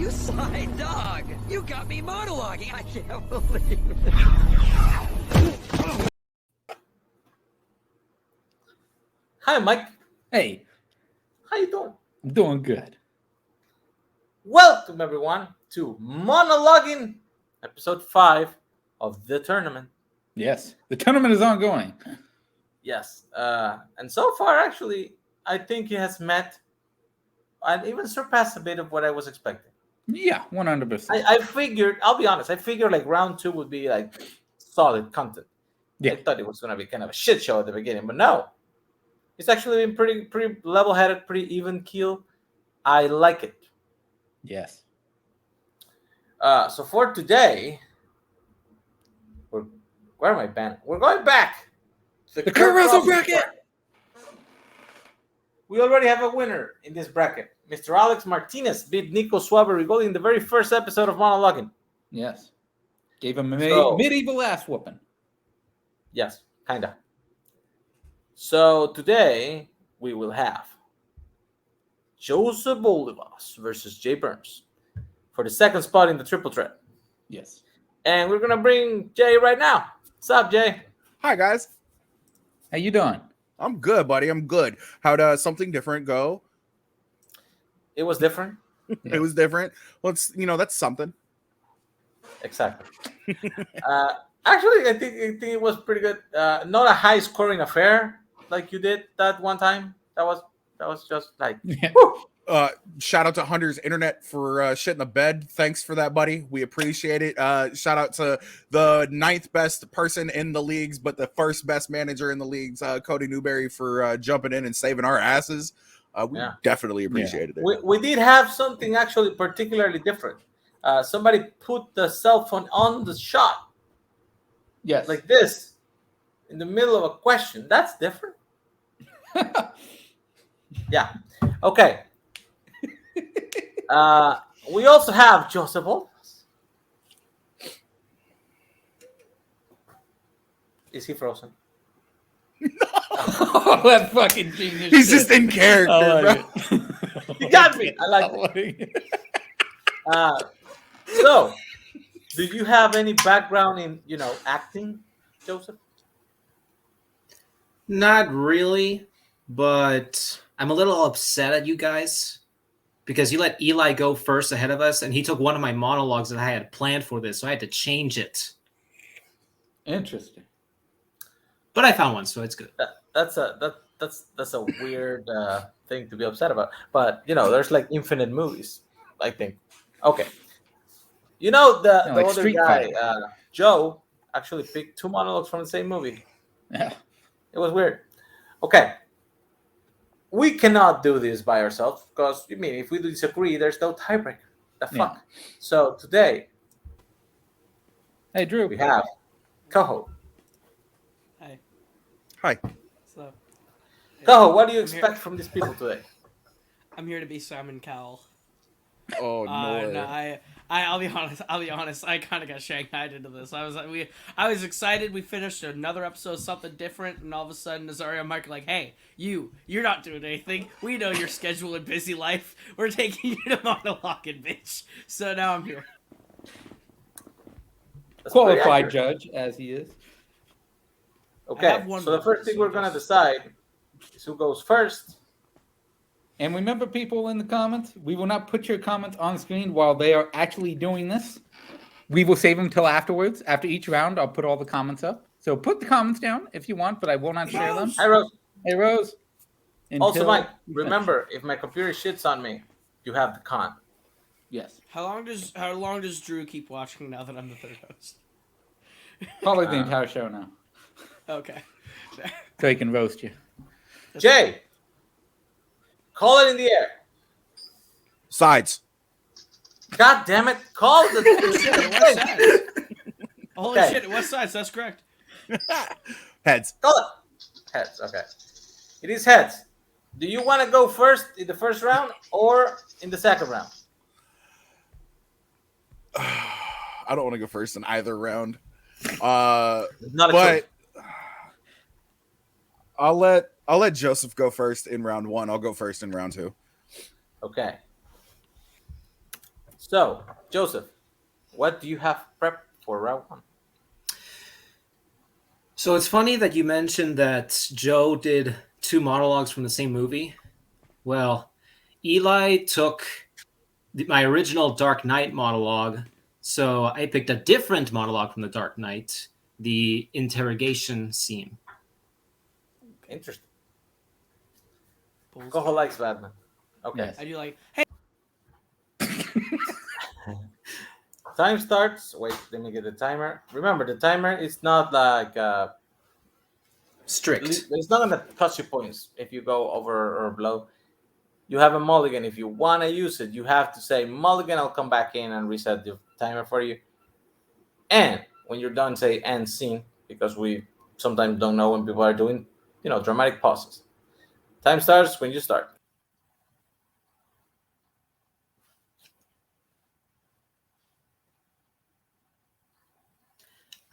You sly dog! You got me monologuing! I can't believe it! Hi, Mike. Hey, How you doing? I'm doing good. Welcome, everyone, to Monologuing, episode 5 of the tournament. Yes, the tournament is ongoing. Yes, and so far, actually, I think it has met and even surpassed a bit of what I was expecting. Yeah, 100%. I figured, I'll be honest, I figured like round 2 would be like solid content. Yeah. I thought it was going to be kind of a shit show at the beginning, but no. It's actually been pretty level-headed, pretty even keel. I like it. Yes. So for today, where am I, Ben? We're going back to The Kurt Russell bracket. We already have a winner in this bracket. Mr. Alex Martinez beat Nico Suave-Rigoli in the very first episode of Monologuing. Yes. Gave him a medieval ass whooping. Yes, kinda. So today we will have Joseph Olivas versus Jay Burnz for the second spot in the triple threat. Yes. And we're gonna bring Jay right now. What's up, Jay? Hi, guys. How you doing? I'm good, buddy. I'm good. How'd something different go? It was different. It was different. Well, that's something. Exactly. Actually, I think it was pretty good. Not a high scoring affair like you did that one time. That was just like. Yeah. Woo! Shout out to Hunter's Internet for shit in the bed. Thanks for that, buddy. We appreciate it. Shout out to the 9th best person in the leagues, but the first best manager in the leagues, Cody Newberry, for jumping in and saving our asses. We definitely appreciated it. We did have something actually particularly different. Somebody put the cell phone on the shot. Yes. Like this, in the middle of a question. That's different. Yeah. Okay. We also have Joseph Olivas. Is he frozen? Oh, that fucking genius. He's shit. just in character, I like bro. it. You got me. I like it. So, do you have any background in, acting, Joseph? Not really, but I'm a little upset at you guys because you let Eli go first ahead of us, and he took one of my monologues that I had planned for this, so I had to change it. Interesting. But I found one, so it's good. That's a weird thing to be upset about. But there's like infinite movies, I think. Okay. The like other Street guy, Fighter. Joe, actually picked 2 monologues from the same movie. Yeah. It was weird. Okay. We cannot do this by ourselves because, if we disagree, there's no tiebreaker. The fuck? Yeah. So today, Hey, Drew. we have Coho. Hi. Hi. So, Coho, what do you I'm expect here- from these people today? I'm here to be Simon Cowell. Oh no. No, I'll be honest. I kind of got shanghaied into this. I was excited. We finished another episode of something different, and all of a sudden, Nazario and Mike are like, "Hey, you're not doing anything. We know your schedule and busy life. We're taking you to monologuing, bitch." So now I'm here. That's pretty Qualified accurate. judge, as he is. Okay, have one so the vote, first thing so we're going to just- decide is who goes first. And remember, people in the comments, we will not put your comments on screen while they are actually doing this. We will save them till afterwards. After each round, I'll put all the comments up. So put the comments down if you want, but I will not share them. Hi, Rose. Hey, Rose. Also, Until Mike, you finish. remember, if my computer shits on me, you have the con. Yes. How long does Drew keep watching now that I'm the third host? Probably the entire show now. Okay. So he can roast you. Jay, call it in the air. Sides. God damn it. Call the What sides? Holy Okay. shit! What sides? That's correct. Heads. Call it. Heads, okay. It is heads. Do you want to go first in the first round or in the second round? I don't want to go first in either round. Not a But choice. I'll let Joseph go first in round 1. I'll go first in round 2. Okay. So, Joseph, what do you have prepped for round one? So it's funny that you mentioned that Joe did 2 monologues from the same movie. Well, Eli took my original Dark Knight monologue, so I picked a different monologue from the Dark Knight, the interrogation scene. Interesting. Pulls. Cojo likes Batman. Okay. Yes. I do like, hey, Time starts. Wait, let me get the timer. Remember, the timer is not like Strict. it's not gonna cost you points if you go over or below. You have a mulligan. If you want to use it, you have to say mulligan. I'll come back in and reset the timer for you. And when you're done, say end scene, because we sometimes don't know when people are doing, dramatic pauses. Time starts when you start.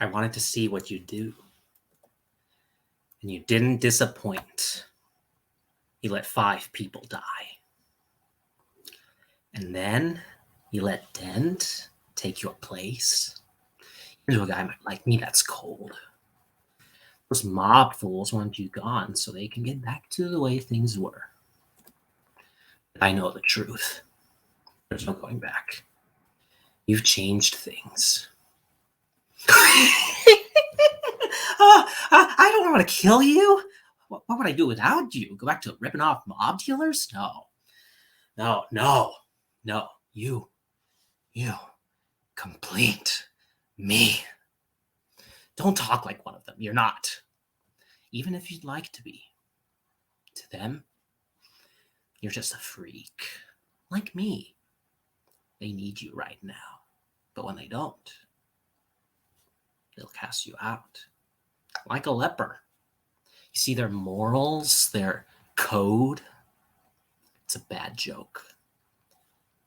I wanted to see what you do. And you didn't disappoint. You let 5 people die. And then you let Dent take your place. Here's a guy like me that's cold. Those mob fools want you gone so they can get back to the way things were. I know the truth. There's no going back. You've changed things. I don't want to kill you. What would I do without you? Go back to ripping off mob dealers? No. You complete me. Don't talk like one of them. You're not. Even if you'd like to be. To them, you're just a freak. Like me. They need you right now. But when they don't, they'll cast you out. Like a leper. You see their morals, their code. It's a bad joke.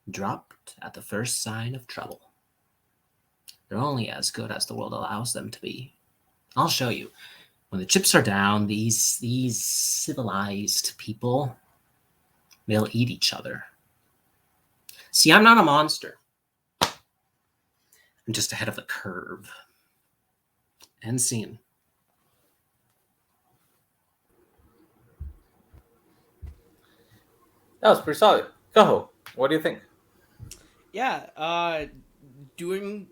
Dropped at the first sign of trouble. They're only as good as the world allows them to be. I'll show you. When the chips are down, these civilized people, they'll eat each other. See, I'm not a monster. I'm just ahead of the curve. End scene. That was pretty solid. Cojo, what do you think? yeah, doing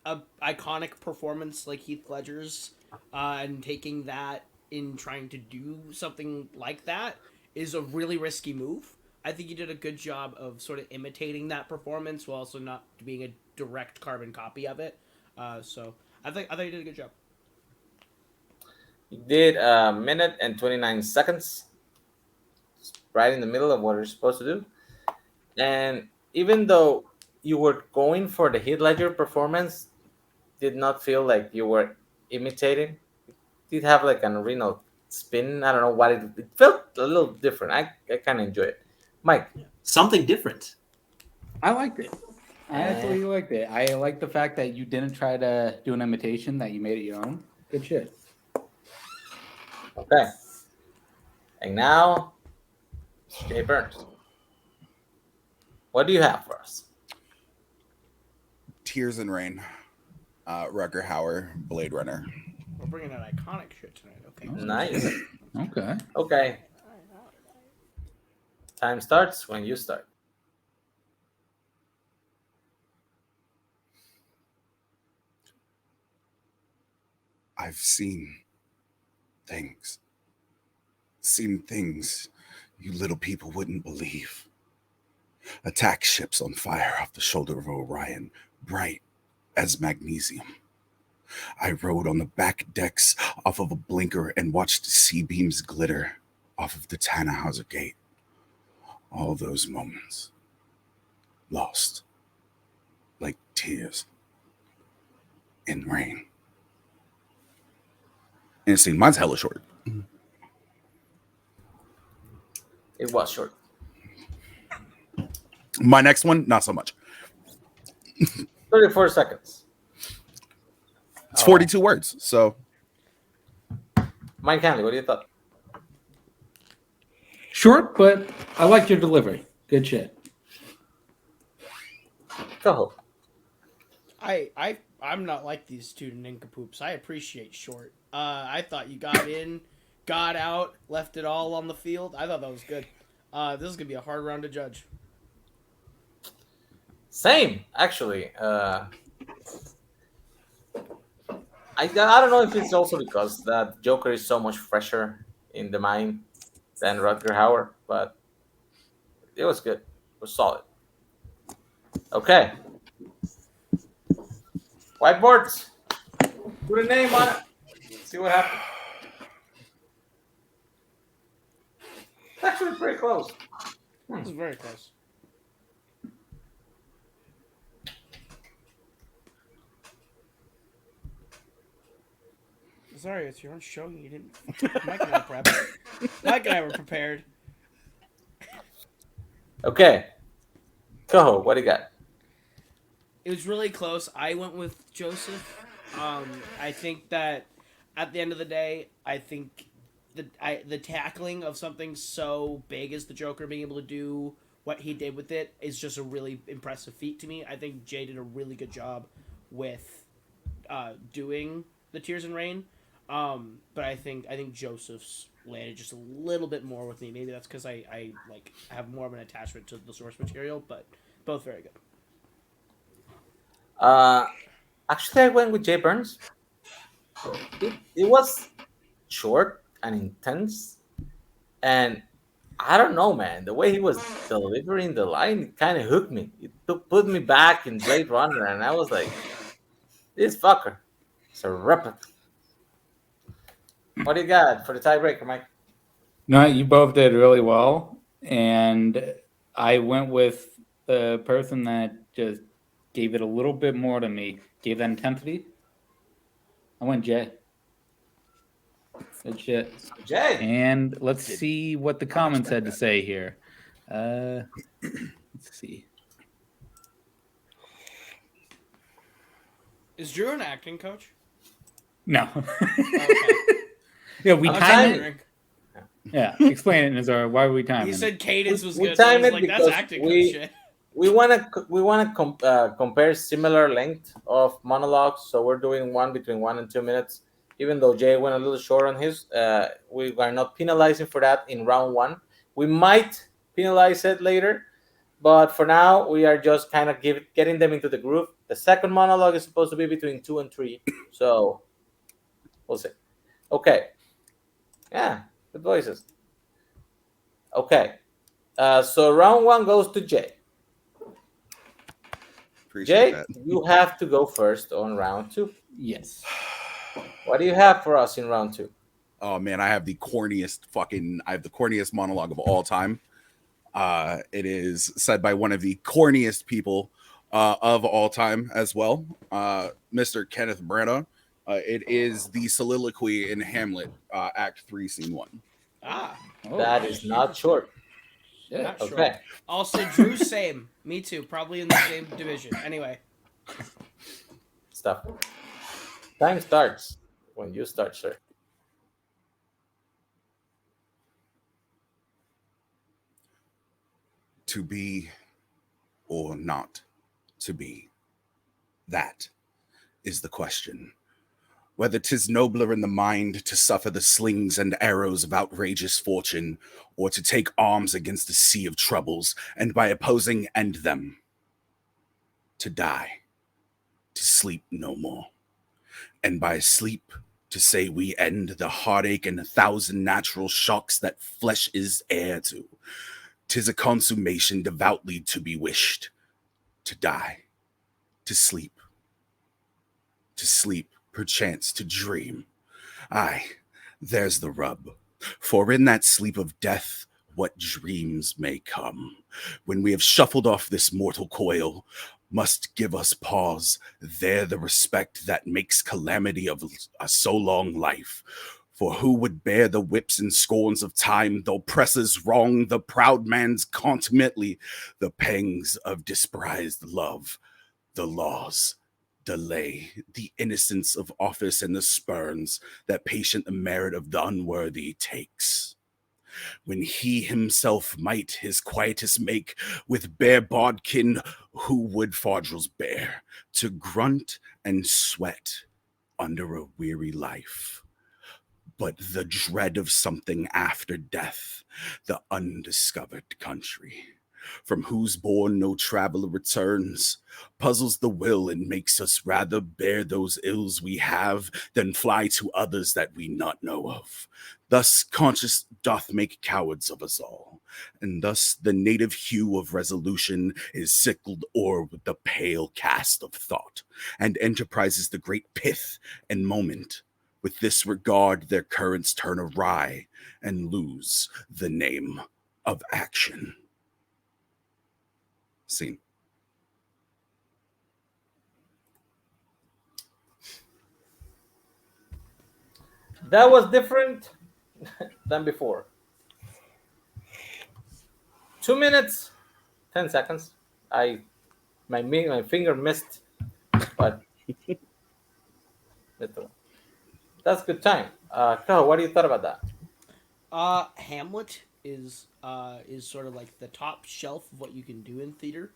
a iconic performance like Heath Ledger's, and taking that in trying to do something like that is a really risky move. I think you did a good job of sort of imitating that performance while also not being a direct carbon copy of it. So I thought you did a good job. You did 1 minute and 29 seconds, right in the middle of what you're supposed to do. And even though you were going for the Heath Ledger performance, did not feel like you were imitating. It did have like an original spin. I don't know what it felt a little different. I kind of enjoy it. Mike, Something different. I liked it. I absolutely liked it. I like the fact that you didn't try to do an imitation, that you made it your own. Good shit. okay. And now, Jay Burnz. What do you have for us? Tears and Rain. Rucker Hauer, Blade Runner. We're bringing out iconic shit tonight. Okay. Nice. Okay. Okay. Time starts when you start. I've seen things. Seen things you little people wouldn't believe. Attack ships on fire off the shoulder of Orion, bright as magnesium. I rode on the back decks off of a blinker and watched sea beams glitter off of the Tannhauser Gate. All those moments lost like tears in rain. And see, mine's hella short. It was short. My next one, not so much. 34 seconds. It's 42 words. So Mike Hanley, what do you thought? Short, but I liked your delivery. Good shit. Coho. I'm not like these student nincompoops. I appreciate short. I thought you got in, got out, left it all on the field. I thought that was good. This is gonna be a hard round to judge. Same, actually. I don't know if it's also because that Joker is so much fresher in the mind than Rutger Hauer, but it was good. It was solid. Okay. Whiteboards. Put a name on it. See what happens. It's actually pretty close. This is very close. Sorry, it's your own show. You didn't. Mike and I prepped. Mike and I were prepared. Okay. Coho, what do you got? It was really close. I went with Joseph. I think that at the end of the day, I think the tackling of something so big as the Joker being able to do what he did with it is just a really impressive feat to me. I think Jay did a really good job with doing the Tears and Rain. But I think Joseph's landed just a little bit more with me. Maybe that's because I have more of an attachment to the source material, but both very good. Actually, I went with Jay Burnz. It was short and intense, and I don't know, man. The way he was delivering the line kind of hooked me. It put me back in Blade Runner, and I was like, "This fucker, it's a replica." What do you got for the tiebreaker, Mike? No, you both did really well, and I went with the person that just gave it a little bit more to me, gave that intensity. I went Jay. Good shit. Jay. And let's see what the comments had to say here. Let's see. Is Drew an acting coach? No. Okay. Yeah, we I'm timed it. wondering. Yeah, explain it, Nazar. Why were we timing? You said cadence was We good. So I timed was it like, that's because acting coach shit. we wanna compare similar length of monologues, so we're doing one between 1 and 2 minutes. Even though Jay went a little short on his, we are not penalizing for that in round one. We might penalize it later, but for now we are just kind of getting them into the groove. The second monologue is supposed to be between 2 and 3, so we'll see. Okay, yeah, good voices. Okay, so round one goes to Jay. Appreciate Jay, that. you have to go first on round two. Yes. What do you have for us in round two? Oh man, I have the corniest monologue of all time. It is said by one of the corniest people of all time as well, Mr. Kenneth Branagh. It is the soliloquy in Hamlet, Act 3, Scene 1. Ah, That is not short. not sure. Okay. Also, Drew, same. Me too. Probably in the same division. Anyway. Stuff. Time starts when you start, sir. To be or not to be, that is the question. Whether 'tis nobler in the mind to suffer the slings and arrows of outrageous fortune, or to take arms against a sea of troubles, and by opposing end them, to die, to sleep no more, and by sleep to say we end the heartache and 1,000 natural shocks that flesh is heir to. 'Tis a consummation devoutly to be wished, to die, to sleep, perchance to dream. Aye, there's the rub. For in that sleep of death, what dreams may come, when we have shuffled off this mortal coil, must give us pause, there the respect that makes calamity of a so long life. For who would bear the whips and scorns of time, though presses wrong the proud man's contumately, the pangs of despised love, the laws, delay, the innocence of office and the spurns that patient the merit of the unworthy takes. When he himself might his quietus make with bare bodkin Who would fodrils bear to grunt and sweat under a weary life? But the dread of something after death, the undiscovered country, from whose bourne no traveler returns, puzzles the will and makes us rather bear those ills we have than fly to others that we not know of. Thus conscience doth make cowards of us all, and thus the native hue of resolution is sickled o'er with the pale cast of thought, and enterprises the great pith and moment. With this regard, their currents turn awry and lose the name of action. Scene. That was different than before. 2 minutes, 10 seconds. My finger missed, but that's good time. Carl, what do you thought about that? Hamlet is sort of like the top shelf of what you can do in theater.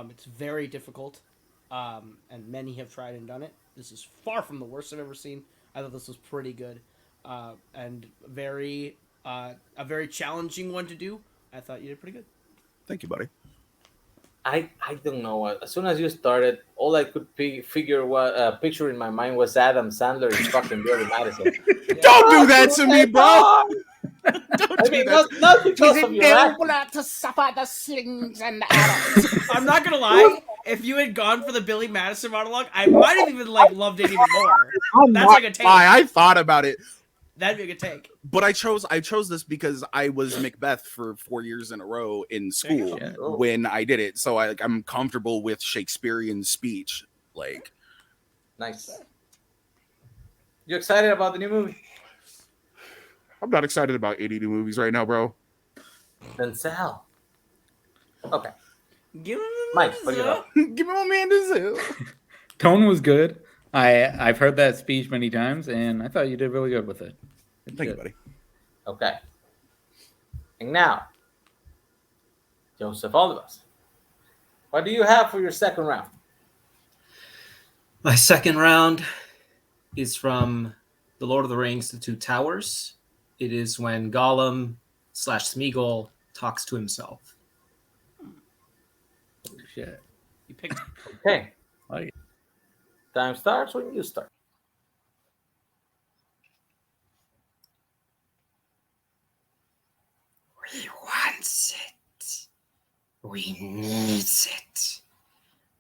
It's very difficult, and many have tried and done it. This is far from the worst I've ever seen. I thought this was pretty good, and a very challenging one to do. I thought you did pretty good. Thank you, buddy. I don't know. As soon as you started, all I could picture in my mind was Adam Sandler in fucking Billy Madison. Don't do that to me, bro. I mean, not because of your acting. to suffer the slings and arrows. I'm not gonna lie. If you had gone for the Billy Madison monologue, I might have even loved it even more. That's like a take. I thought about it. That'd be a good take. But I chose this because I was Macbeth for 4 years in a row in school when I did it. So I'm comfortable with Shakespearean speech. Like, nice. You excited about the new movie? I'm not excited about 80 new movies right now, bro. Then sell. Okay. Give him Mike, what do you got? Give me my man Denzel. Tone was good. I've heard that speech many times, and I thought you did really good with it. Thank you, buddy. Okay. And now, Joseph Olivas, what do you have for your second round? My second round is from The Lord of the Rings, The Two Towers. It is when Gollum / Smeagol talks to himself. Holy shit. You picked. Okay. Like it. Time starts when you start. We want it. We need it.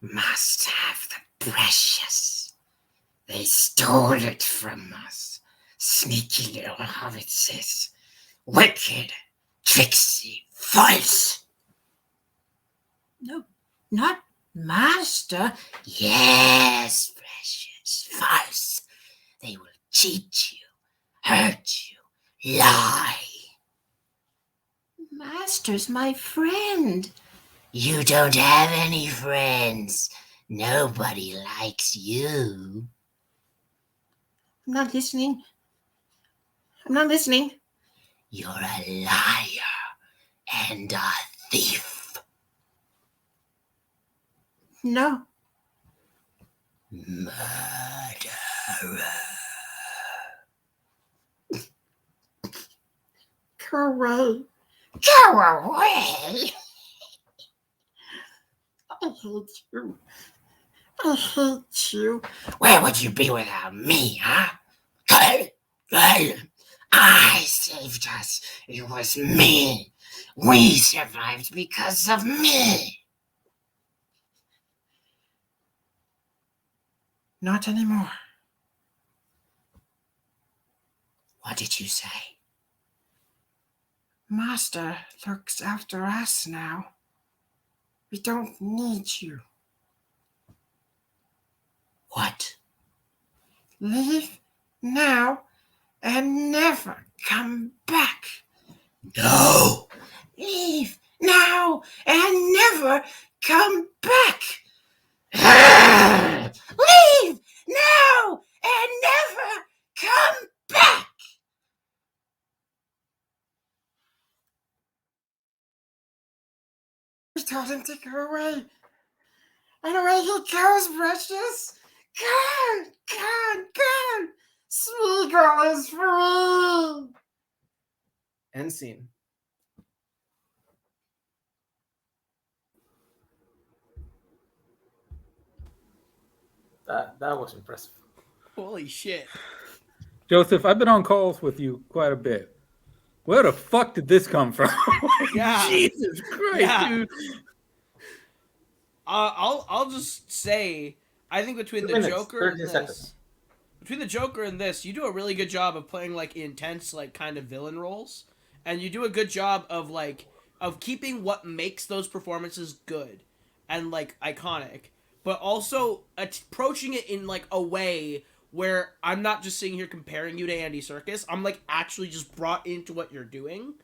Must have the precious. They stole it from us. Sneaky little hobbitses. Wicked, tricksy, false. No, not master. Yes, precious, false. They will cheat you, hurt you, lie. Master's my friend. You don't have any friends. Nobody likes you. I'm not listening. I'm not listening. You're a liar and a thief. No. Murderer. Go away. Go away. I hate you. I hate you. Where would you be without me, huh? I saved us. It was me. We survived because of me. Not anymore. What did you say? Master looks after us now. We don't need you. What? Leave now and never come back. No. Leave now and never come back. Leave now and never come back. We told him to go away. And away he goes, Precious. God. Sweet girl is free. End scene. That was impressive. Holy shit. Joseph, I've been on calls with you quite a bit. Where the fuck did this come from? Yeah. Jesus Christ, Yeah. dude. I'll just say, I think between 2 the minutes, Joker and 13 this, seconds. between the Joker and this, you do a really good job of playing like intense, like kind of villain roles, and you do a good job of keeping what makes those performances good and like iconic, but also approaching it in like a way where I'm not just sitting here comparing you to Andy Serkis. I'm like actually just brought into what you're doing.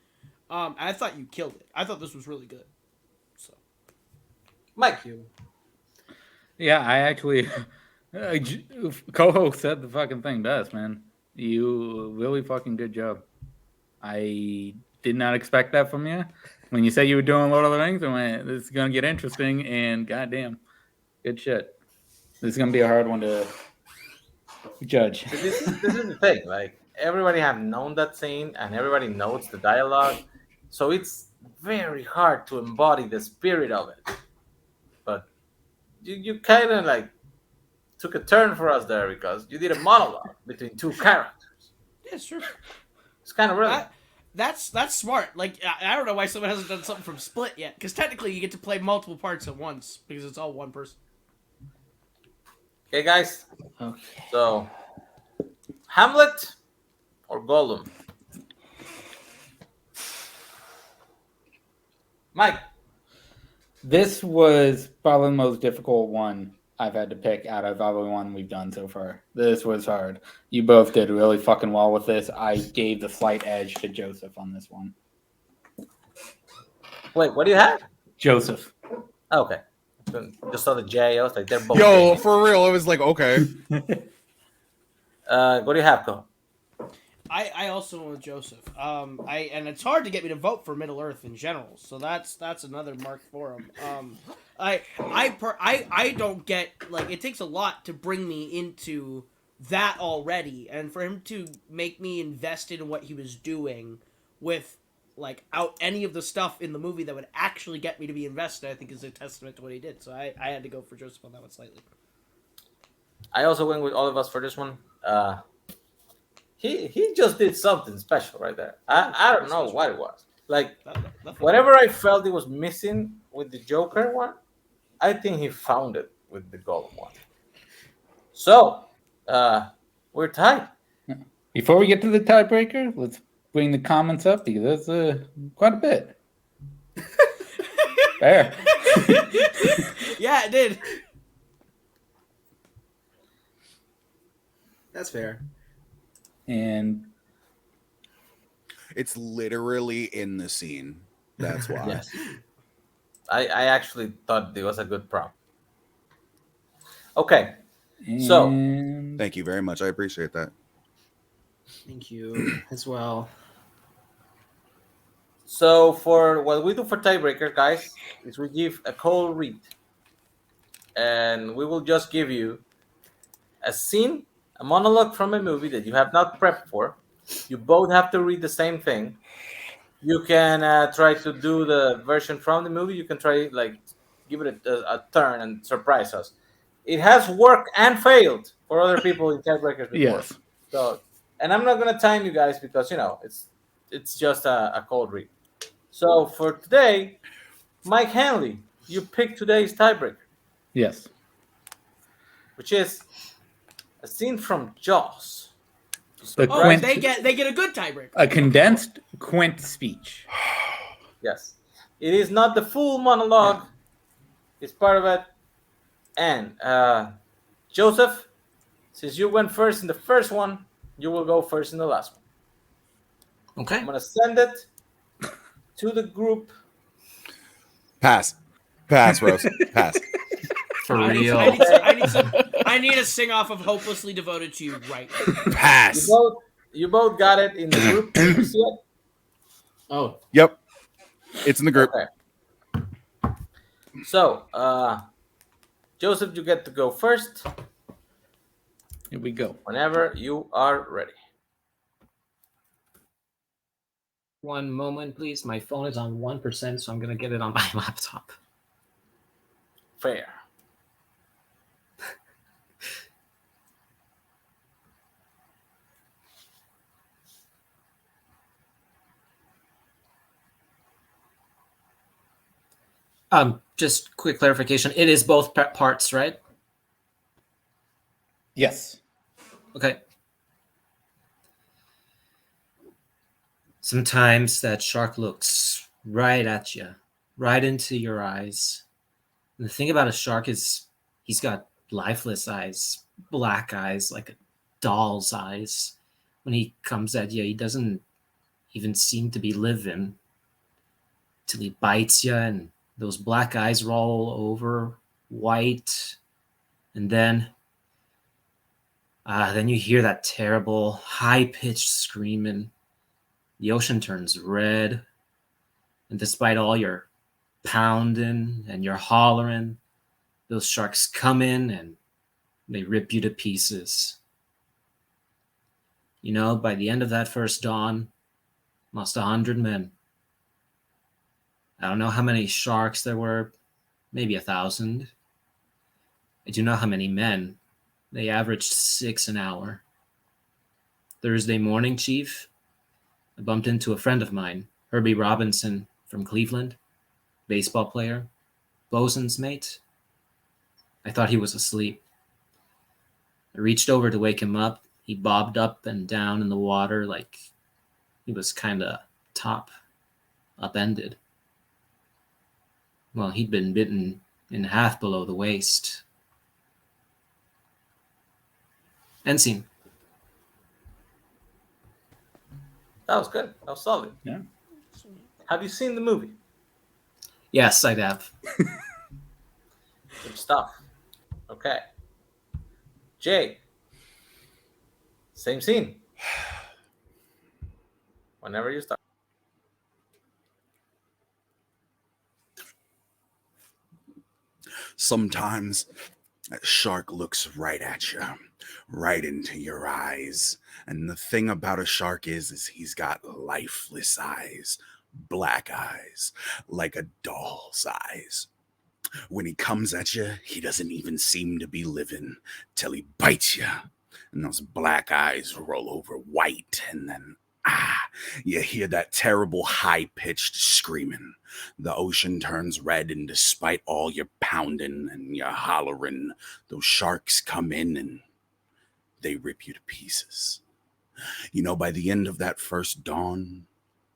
And I thought you killed it. I thought this was really good. So, Mike, Yeah, I actually, co-host said the fucking thing best, man. You really fucking good job. I did not expect that from you. When you said you were doing Lord of the Rings, I went, this is gonna get interesting, and goddamn, good shit. This is gonna be a hard one to judge. this is the thing. Like everybody have known that scene, and everybody knows the dialogue, so it's very hard to embody the spirit of it. But you kind of like took a turn for us there because you did a monologue between two characters. yeah, sure. It's kind of brilliant. That's smart. Like I don't know why someone hasn't done something from Split yet, because technically you get to play multiple parts at once because it's all one person. Okay, guys. Okay. So, Hamlet or Gollum? Mike. This was probably the most difficult one I've had to pick out of every one we've done so far. This was hard. You both did really fucking well with this. I gave the slight edge to Joseph on this one. Wait, what do you have? Joseph. Okay. Just saw the J. I was like, they're both. Yo, J. for real, it was like, okay. What do you have, Ko? I also went with Joseph. And it's hard to get me to vote for Middle Earth in general, so that's another mark for him. I don't get, like, it takes a lot to bring me into that already, and for him to make me invested in what he was doing with like out any of the stuff in the movie that would actually get me to be invested, I think is a testament to what he did. So I had to go for Joseph on that one slightly. I also went with Olivas for this one. He just did something special right there. I don't know what it was. Like whatever I felt it was missing with the Joker one, I think he found it with the Gollum one. So we're tied. Before we get to the tiebreaker, let's bring the comments up because that's quite a bit. Fair. Yeah, it did. That's fair. And It's literally in the scene. That's why. Yes. I actually thought it was a good prop. Okay. So- Thank you very much. I appreciate that. Thank you as well. So for what we do for tiebreaker, guys, is we give a cold read, and we will just give you a scene, a monologue from a movie that you have not prepped for. You both have to read the same thing. You can try to do the version from the movie. You can try like give it a turn and surprise us. It has worked and failed for other people in tiebreakers before. yes. So, and I'm not gonna time you guys because it's just a cold read. So for today, Mike Hanley, you pick today's tiebreaker, Yes. which is a scene from Jaws. The Oh, Quint, they get a good tiebreaker. a condensed Quint speech. Yes, it is not the full monologue; it's part of it. And Joseph, since you went first in the first one, you will go first in the last one. Okay. I'm gonna send it to the group. Pass, Rose. Pass. For I need, real. I need a sing off of "Hopelessly Devoted to You" right now. Pass. You both got it in the group. Did you see it? Oh, Yep. It's in the group. Okay. So, Joseph, you get to go first Here we go. whenever you are ready. One moment, please. My phone is on 1%, so I'm gonna get it on my laptop. Fair. Just quick clarification. It is both parts, right? Yes. Okay. Sometimes that shark looks right at you, right into your eyes. And the thing about a shark is he's got lifeless eyes, black eyes, like a doll's eyes. When he comes at you, he doesn't even seem to be living till he bites you, and those black eyes roll over white. And then you hear that terrible, high-pitched screaming. The ocean turns red, and despite all your pounding and your hollering, those sharks come in and they rip you to pieces. You know, by the end of that first dawn, lost 100 men. I don't know how many sharks there were, maybe 1,000. I do know how many men. They averaged 6 an hour. Thursday morning, Chief, I bumped into a friend of mine, Herbie Robinson from Cleveland, baseball player, bosun's mate. I thought he was asleep. I reached over to wake him up. He bobbed up and down in the water like he was kind of upended. Well, he'd been bitten in half below the waist. End scene. That was good. That was solid. Yeah. Have you seen the movie? Yes, I'd have. Good stuff. Okay. Jay. Same scene. Whenever you start. Sometimes that shark looks right at you, right into your eyes. And the thing about a shark is he's got lifeless eyes, black eyes, like a doll's eyes. When he comes at you, he doesn't even seem to be living till he bites you. And those black eyes roll over white, and then you hear that terrible high-pitched screaming. The ocean turns red, and despite all your pounding and your hollering, those sharks come in and they rip you to pieces. You know, by the end of that first dawn,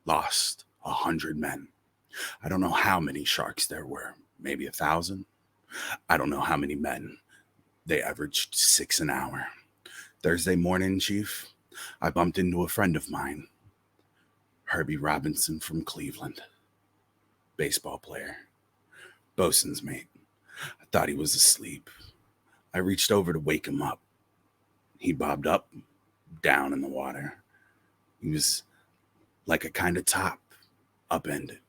lost 100 men. I don't know how many sharks there were, maybe 1,000. I don't know how many men. They averaged 6 an hour. Thursday morning, Chief, I bumped into a friend of mine, Herbie Robinson from Cleveland, baseball player, bosun's mate. I thought he was asleep. I reached over to wake him up. He bobbed up, down in the water. He was like a kind of top, upended.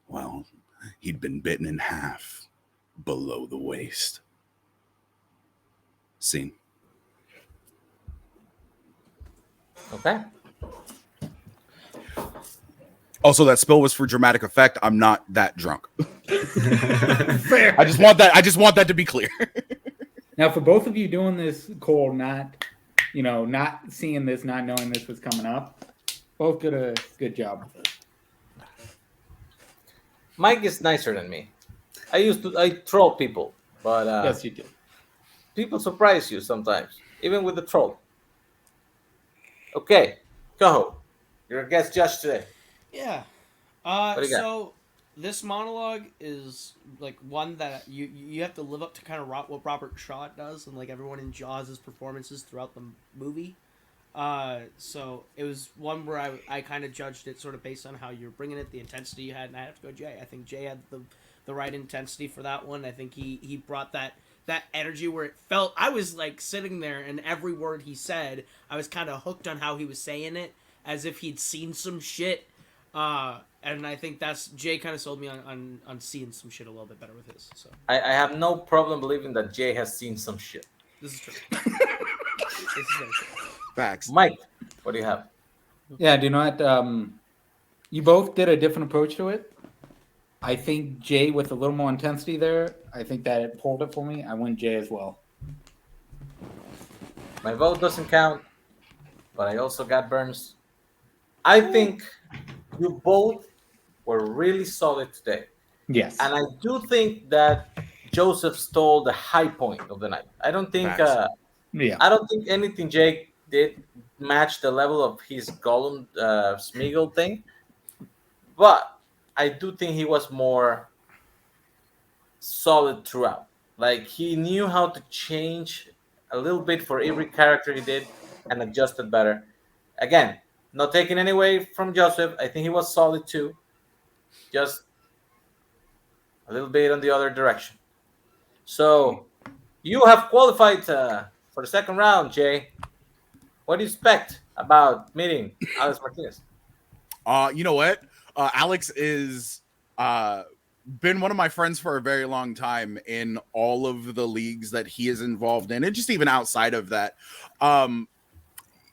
Well, he'd been bitten in half, below the waist. Scene. Okay. Also, that spill was for dramatic effect. I'm not that drunk. Fair. I just want that to be clear. Now, for both of you doing this, Cole, not seeing this, not knowing this was coming up, both did a good job with it. Mike is nicer than me. I troll people, but Yes, you did. people surprise you sometimes, even with the troll. Okay, Coho, you're a guest judge today. Yeah. do you got? So this monologue is like one that you have to live up to kind of what Robert Shaw does and like everyone in Jaws' performances throughout the movie. So it was one where I kind of judged it sort of based on how you're bringing it, the intensity you had, and I have to go Jay. I think Jay had the right intensity for that one. I think he brought that energy where it felt, I was like sitting there and every word he said, I was kind of hooked on how he was saying it as if he'd seen some shit. and I think that's Jay kind of sold me on seeing some shit a little bit better with his. So I have no problem believing that Jay has seen some shit. this is true. This is very true. Facts. Mike, what do you have? Yeah, do you know what? You both did a different approach to it. I think Jay with a little more intensity there. I think that it pulled it for me. I went Jay as well. My vote doesn't count, but I also got Burnz. I think you both were really solid today. Yes. And I do think that Joseph stole the high point of the night. I don't think Facts. Yeah. I don't think anything Jake did match the level of his Gollum Smeagol thing. But I do think he was more solid throughout. Like he knew how to change a little bit for every character he did and adjusted better. Again, not taking any away from Joseph. I think he was solid too. Just a little bit on the other direction. So you have qualified for the second round, Jay. What do you expect about meeting Alex Martinez? You know what? Alex is been one of my friends for a very long time in all of the leagues that he is involved in, and just even outside of that.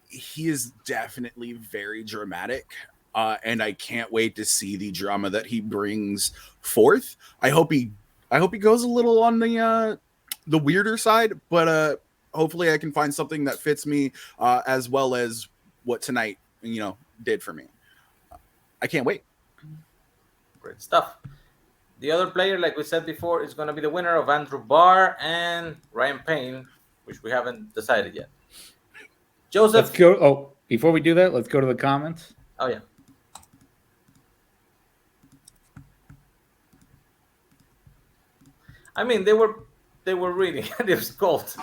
He is definitely very dramatic. And I can't wait to see the drama that he brings forth. I hope he goes a little on the weirder side, but hopefully I can find something that fits me as well as what tonight, did for me. I can't wait. Great stuff. The other player, like we said before, is going to be the winner of Andrew Barr and Ryan Payne, which we haven't decided yet. Joseph. Let's go. Oh, before we do that, let's go to the comments. Oh yeah. I mean, they were reading. It was gold.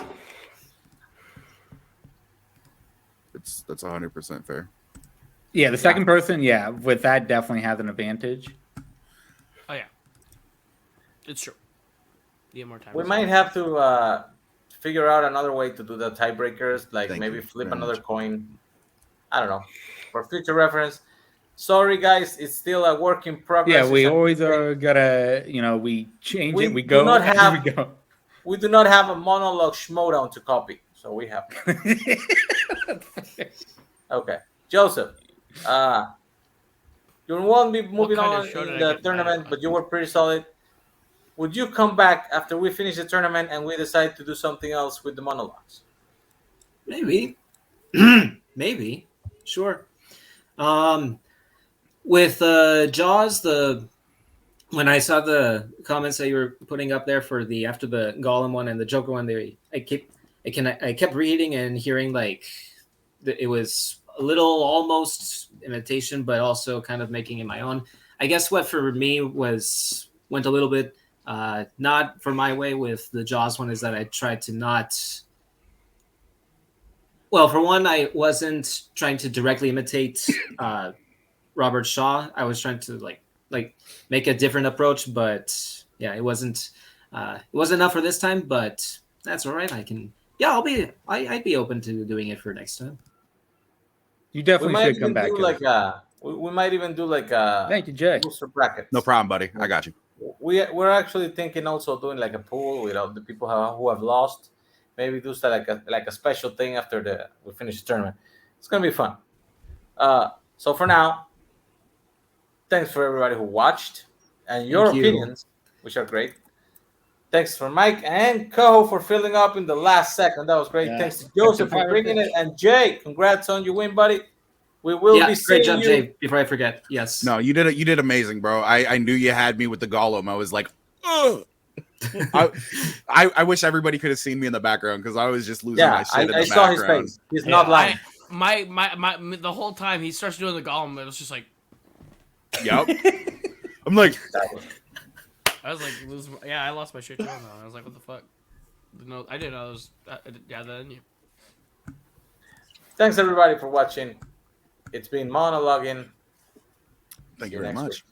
That's 100% fair. Yeah, the second person, with that definitely has an advantage. Oh yeah, it's true. The more time. We might have to figure out another way to do the tiebreakers, like Thank maybe you flip very another much. coin. I don't know. For future reference. Sorry, guys, it's still a work in progress. Yeah, we It's a always mistake. are gotta, we change We it, we do go, not and have- we go. We do not have a monologue schmodown to copy, so we have. Okay, Joseph. You won't be moving kind of on show did in I the get tournament, mad but you were pretty solid. Would you come back after we finish the tournament and we decide to do something else with the monologues? Maybe. Maybe. Sure. With Jaws, when I saw the comments that you were putting up there for the after the Gollum one and the Joker one, I kept reading and hearing like it was a little almost imitation, but also kind of making it my own. I guess what for me went a little bit not for my way with the Jaws one is that I tried to not. Well, for one, I wasn't trying to directly imitate Robert Shaw. I was trying to like make a different approach, but yeah, it wasn't enough for this time, but that's all right. I'd be open to doing it for next time. You We definitely might should come even back. do like a. We might even do like a. Thank you, Jay. Booster brackets. No problem, buddy. I got you. We're actually thinking also doing like a pool with all the people who have lost. Maybe do like a special thing after we finish the tournament. It's gonna be fun. So for now, thanks for everybody who watched and your Thank you. opinions, which are great. Thanks for Mike and Koho for filling up in the last second. That was great. Yeah. Thanks to Joseph for bringing it, and Jay, congrats on your win, buddy. We will be Great seeing job, you. Jay. Before I forget, yes. No, you did amazing, bro. I knew you had me with the Gollum. I was like, ugh. I wish everybody could have seen me in the background because I was just losing my Yeah, shit in the I saw his background. face. He's not lying. My the whole time he starts doing the Gollum, it was just like Yep. I'm like, I was like, I lost my shit too. I was like, what the fuck? No, I didn't know it was. That in you. Thanks everybody for watching. It's been monologuing. thank See you very next much. week.